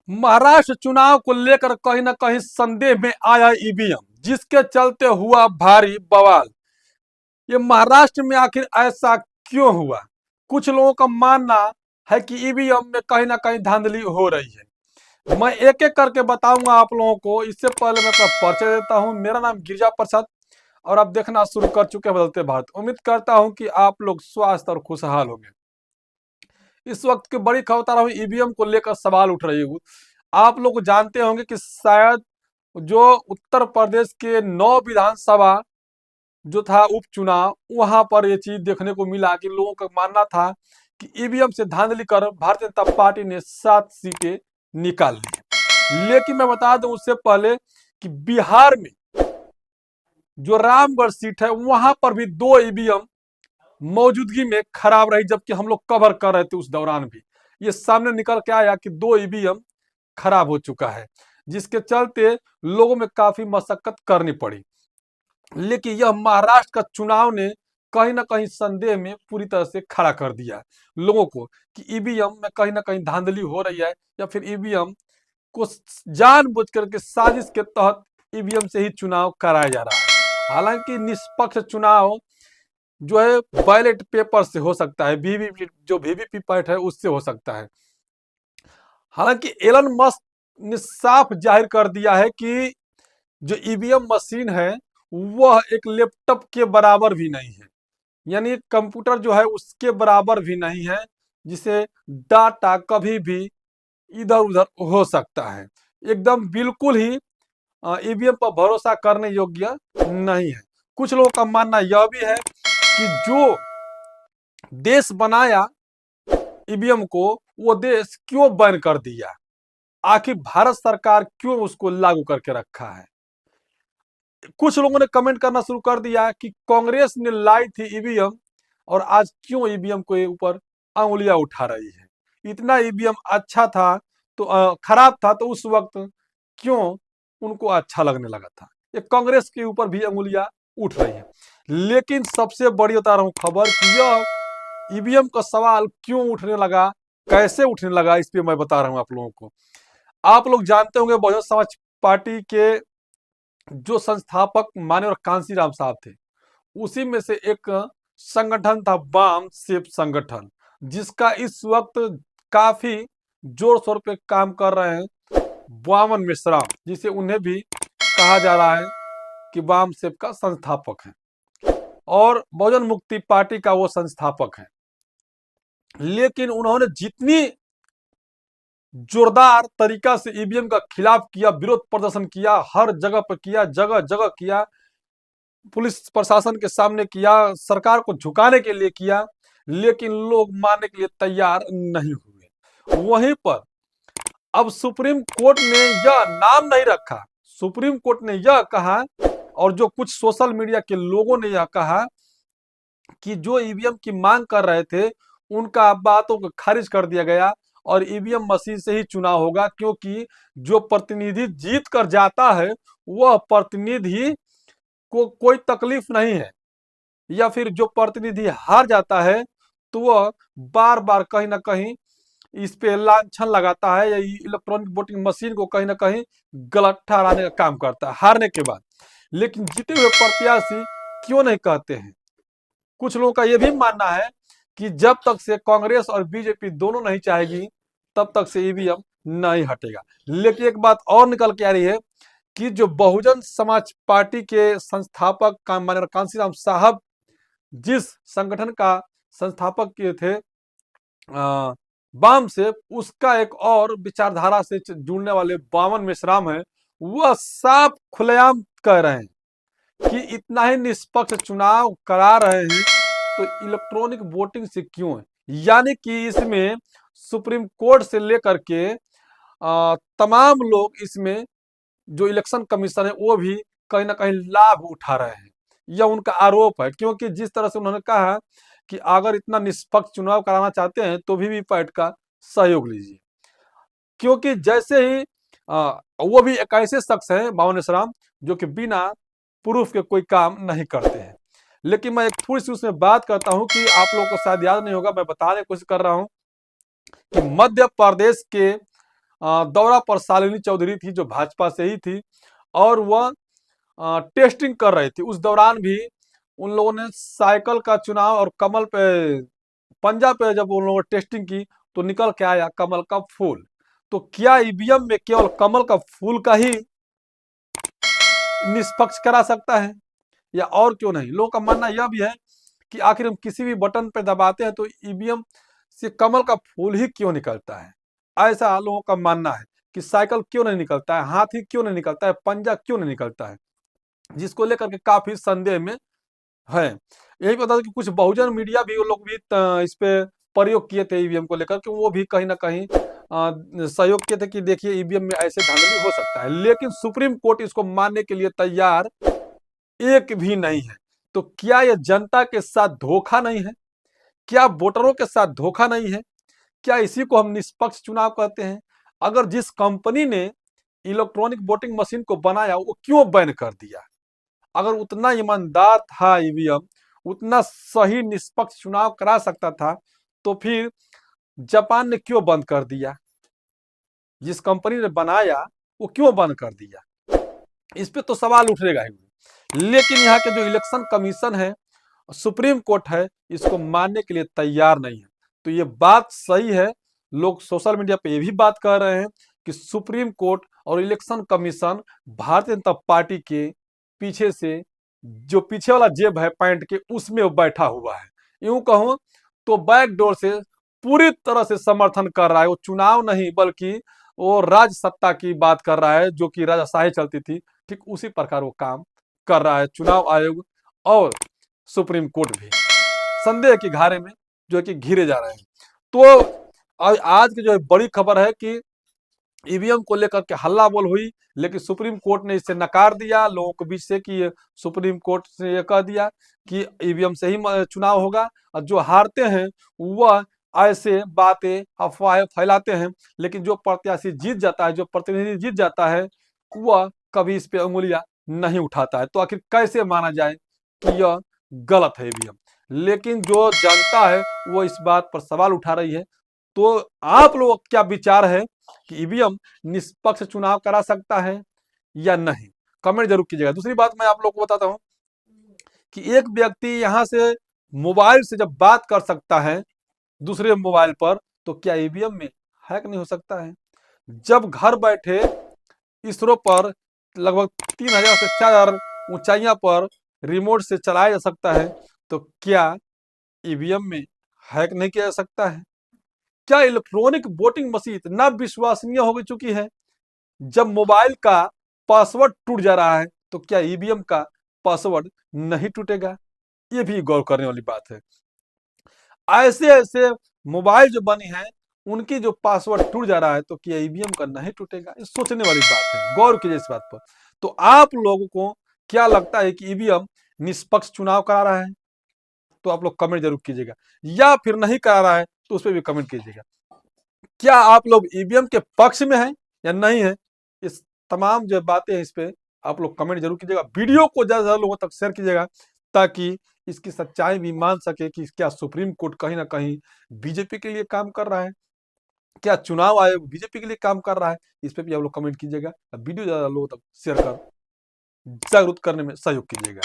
महाराष्ट्र चुनाव को लेकर कहीं ना कहीं संदेह में आया ईवीएम, जिसके चलते हुआ भारी बवाल। ये महाराष्ट्र में आखिर ऐसा क्यों हुआ? कुछ लोगों का मानना है कि ईवीएम में कहीं ना कहीं धांधली हो रही है। मैं एक एक करके बताऊंगा आप लोगों को। इससे पहले मैं अपना परिचय देता हूं। मेरा नाम गिरिजा प्रसाद और आप देखना शुरू कर चुके हैं बदलते भारत। उम्मीद करता हूं कि आप लोग स्वस्थ और खुशहाल होंगे। इस वक्त की बड़ी खबर रहा ईवीएम को लेकर सवाल उठ रही है। आप लोग जानते होंगे कि शायद जो उत्तर प्रदेश के 9 विधानसभा जो था उपचुनाव, वहां पर ये चीज देखने को मिला कि लोगों का मानना था कि ईवीएम से धांधली कर भारतीय जनता पार्टी ने 7 सीटें निकाल ली। लेकिन मैं बता दूं उससे पहले कि बिहार में जो रामगढ़ सीट है वहां पर भी 2 ईवीएम मौजूदगी में खराब रही, जबकि हम लोग कवर कर रहे थे उस दौरान भी। ये सामने निकल के आया कि 2 ईवीएम खराब हो चुका है, जिसके चलते लोगों में काफी मशक्कत करनी पड़ी। लेकिन यह महाराष्ट्र का चुनाव ने कहीं ना कहीं संदेह में पूरी तरह से खड़ा कर दिया लोगों को कि ईवीएम में कहीं ना कहीं धांधली हो रही है, या फिर ईवीएम को जानबूझ करके साजिश के तहत ईवीएम से ही चुनाव कराया जा रहा है। हालांकि निष्पक्ष चुनाव जो है बैलेट पेपर से हो सकता है, वीवीपैट है उससे हो सकता है। हालांकि एलन मस्क ने साफ जाहिर कर दिया है कि जो ईवीएम मशीन है वह एक लैपटॉप के बराबर भी नहीं है, यानी कंप्यूटर जो है उसके बराबर भी नहीं है, जिसे डाटा कभी भी इधर उधर हो सकता है। एकदम बिल्कुल ही ईवीएम पर भरोसा करने योग्य नहीं है। कुछ लोगों का मानना यह भी है कि जो देश बनाया ईवीएम को वो देश क्यों बैन कर दिया, आखिर भारत सरकार क्यों उसको लागू करके रखा है। कुछ लोगों ने कमेंट करना शुरू कर दिया कि कांग्रेस ने लाई थी ईवीएम और आज क्यों ईवीएम के ऊपर अंगुलियां उठा रही है। इतना ईवीएम अच्छा था तो खराब था तो उस वक्त क्यों उनको अच्छा लगने लगा था। ये कांग्रेस के ऊपर भी अंगुलियां उठ रही है। लेकिन सबसे बड़ी बता रहा हूं खबर कि यह ईवीएम का सवाल क्यों उठने लगा, कैसे उठने लगा, इस पे मैं बता रहा हूं आप लोगों को। आप लोग जानते होंगे बहुजन समाज पार्टी के जो संस्थापक माननीय कांशीराम साहब थे, उसी में से एक संगठन था वाम सेप संगठन, जिसका इस वक्त काफी जोर शोर पे काम कर रहे हैं वामन मेश्राम, जिसे उन्हें भी कहा जा रहा है कि वाम सेप का संस्थापक है और बहुजन मुक्ति पार्टी का वो संस्थापक है। लेकिन उन्होंने जितनी जोरदार तरीका से ईवीएम का खिलाफ किया, विरोध प्रदर्शन किया, हर जगह पर किया, जगह जगह किया, पुलिस प्रशासन के सामने किया, सरकार को झुकाने के लिए किया, लेकिन लोग मानने के लिए तैयार नहीं हुए। वहीं पर अब सुप्रीम कोर्ट ने यह नाम नहीं रखा, सुप्रीम कोर्ट ने यह कहा और जो कुछ सोशल मीडिया के लोगों ने यह कहा कि जो ईवीएम की मांग कर रहे थे उनका बातों को खारिज कर दिया गया और ईवीएम मशीन से ही चुनाव होगा, क्योंकि जो प्रतिनिधि जीत कर जाता है वह प्रतिनिधि को कोई तकलीफ नहीं है, या फिर जो प्रतिनिधि हार जाता है तो वह बार बार कहीं ना कहीं इस पे लांछन लगाता है या इलेक्ट्रॉनिक वोटिंग मशीन को कहीं ना कहीं गलत ठहराने का काम करता है हारने के बाद। लेकिन जीते हुए प्रत्याशी क्यों नहीं कहते हैं? कुछ लोगों का यह भी मानना है कि जब तक से कांग्रेस और बीजेपी दोनों नहीं चाहेगी तब तक से ईवीएम नहीं हटेगा। लेकिन एक बात और निकल के आ रही है कि जो बहुजन समाज पार्टी के संस्थापक माननीय कांशीराम साहब जिस संगठन का संस्थापक किए थे वाम से, उसका एक और विचारधारा से जुड़ने वाले वामन मेश्राम है, वह साफ खुलेआम कह रहे हैं कि इतना ही निष्पक्ष चुनाव करा रहे हैं तो इलेक्ट्रॉनिक वोटिंग से क्यों है, यानी कि इसमें सुप्रीम कोर्ट से लेकर के तमाम लोग इसमें जो इलेक्शन कमीशन है वो भी कहीं ना कहीं लाभ उठा रहे हैं। यह उनका आरोप है, क्योंकि जिस तरह से उन्होंने कहा कि अगर इतना निष्पक्ष चुनाव कराना चाहते हैं तो वीवीपैट का सहयोग लीजिए, क्योंकि जैसे ही वो भी एक ऐसे शख्स हैं वामन मेश्राम जो कि बिना प्रूफ के कोई काम नहीं करते हैं। लेकिन मैं एक थोड़ी सी उसमें बात करता हूं कि आप लोगों को शायद याद नहीं होगा, मैं बताने की कोशिश कर रहा हूं कि मध्य प्रदेश के दौरा पर शालिनी चौधरी थी जो भाजपा से ही थी, और वह टेस्टिंग कर रही थी। उस दौरान भी उन लोगों ने साइकिल का चुनाव और कमल पे, पंजा पे जब उन लोगों ने टेस्टिंग की तो निकल के आया कमल का फूल। तो क्या ईवीएम में केवल कमल का फूल का ही निष्पक्ष करा सकता है, या और क्यों नहीं? लोगों का मानना यह भी है कि आखिर हम किसी भी बटन पे दबाते हैं तो ईवीएम से कमल का फूल ही क्यों निकलता है। ऐसा लोगों का मानना है कि साइकिल क्यों नहीं निकलता है, हाथी क्यों नहीं निकलता है, पंजा क्यों नहीं निकलता है, जिसको लेकर के काफी संदेह में है। यही पता था कि कुछ बहुजन मीडिया भी, वो लोग भी इस पे प्रयोग किए थे ईवीएम को लेकर के, वो भी कहीं ना कहीं सहयोग किए थे कि देखिए ईवीएम में ऐसे धांधली हो सकता है, लेकिन सुप्रीम कोर्ट इसको मानने के लिए तैयार एक भी नहीं है। तो क्या यह जनता के साथ धोखा नहीं है? क्या वोटरों के साथ धोखा नहीं है? क्या इसी को हम निष्पक्ष चुनाव कहते हैं? अगर जिस कंपनी ने इलेक्ट्रॉनिक वोटिंग मशीन को बनाया वो क्यों बैन कर दिया? अगर उतना ईमानदार था ईवीएम, उतना सही निष्पक्ष चुनाव करा सकता था, तो फिर जापान ने क्यों बंद कर दिया? जिस कंपनी ने बनाया वो क्यों बंद कर दिया? इस पे तो सवाल उठेगा ही। लेकिन यहाँ के जो इलेक्शन कमीशन है, सुप्रीम कोर्ट है, इसको मानने के लिए तैयार नहीं है। तो ये बात सही है, लोग सोशल मीडिया पे ये भी बात कर रहे हैं कि सुप्रीम कोर्ट और election commission Bharatiya Janata party के पीछे से, जो पीछे वाला जेब है पैंट के, उसमें वो बैठा हुआ है। यूं कहूं तो बैकडोर से पूरी तरह से समर्थन कर रहा है। वो चुनाव नहीं बल्कि वो राज सत्ता की बात कर रहा है, जो कि राजाशाही चलती थी, ठीक उसी प्रकार वो काम कर रहा है। चुनाव आयोग और सुप्रीम कोर्ट भी संदेह के घारे में जो है कि घिरे जा रहे हैं। तो आज की जो है बड़ी खबर है कि ईवीएम को लेकर के हल्ला बोल हुई, लेकिन सुप्रीम कोर्ट ने इसे नकार दिया लोगों के बीच से, कि सुप्रीम कोर्ट ने यह कह दिया कि ईवीएम से ही चुनाव होगा, और जो हारते हैं वह ऐसे बातें अफवाहें फैलाते हैं, लेकिन जो प्रत्याशी जीत जाता है, जो प्रतिनिधि जीत जाता है, वह कभी इस पे उंगलियां नहीं उठाता है। तो आखिर कैसे माना जाए कि यह गलत है ईवीएम? लेकिन जो जनता है वो इस बात पर सवाल उठा रही है। तो आप लोग क्या विचार है कि ईवीएम निष्पक्ष चुनाव करा सकता है या नहीं? कमेंट जरूर कीजिएगा। दूसरी बात मैं आप लोग को बताता हूं कि एक व्यक्ति यहां से मोबाइल से जब बात कर सकता है दूसरे मोबाइल पर, तो क्या ईवीएम में हैक नहीं हो सकता है? जब घर बैठे इसरो पर लगभग 3000 से 4000 ऊंचाइयां पर रिमोट से चलाया जा सकता है, तो क्या ईवीएम में हैक नहीं किया जा सकता है? क्या इलेक्ट्रॉनिक वोटिंग मशीन इतना विश्वसनीय हो चुकी है, जब मोबाइल का पासवर्ड टूट जा रहा है तो क्या ईवीएम का पासवर्ड नहीं टूटेगा? ये भी गौर करने वाली बात है। ऐसे ऐसे मोबाइल जो बनी है उनकी जो पासवर्ड टूट जा रहा है, तो क्या ईवीएम का नहीं टूटेगा? ये सोचने वाली बात है, गौर कीजिए इस बात पर। तो आप लोगों को क्या लगता है कि ईवीएम निष्पक्ष चुनाव करा रहा है? तो आप लोग कमेंट जरूर कीजिएगा, या फिर नहीं करा रहा है तो उस पर भी कमेंट कीजिएगा। क्या आप लोग ईवीएम के पक्ष में हैं या नहीं है? इस तमाम जो बातें हैं इस पे आप लोग कमेंट जरूर कीजिएगा। वीडियो को ज्यादा से ज्यादा लोगों तक शेयर कीजिएगा, ताकि इसकी सच्चाई भी मान सके कि क्या सुप्रीम कोर्ट कहीं ना कहीं बीजेपी के लिए काम कर रहा है, क्या चुनाव आयोग बीजेपी के लिए काम कर रहा है। इस पे भी आप लोग कमेंट कीजिएगा। वीडियो ज्यादा लोगों तक शेयर कर जागरूक करने में सहयोग कीजिएगा।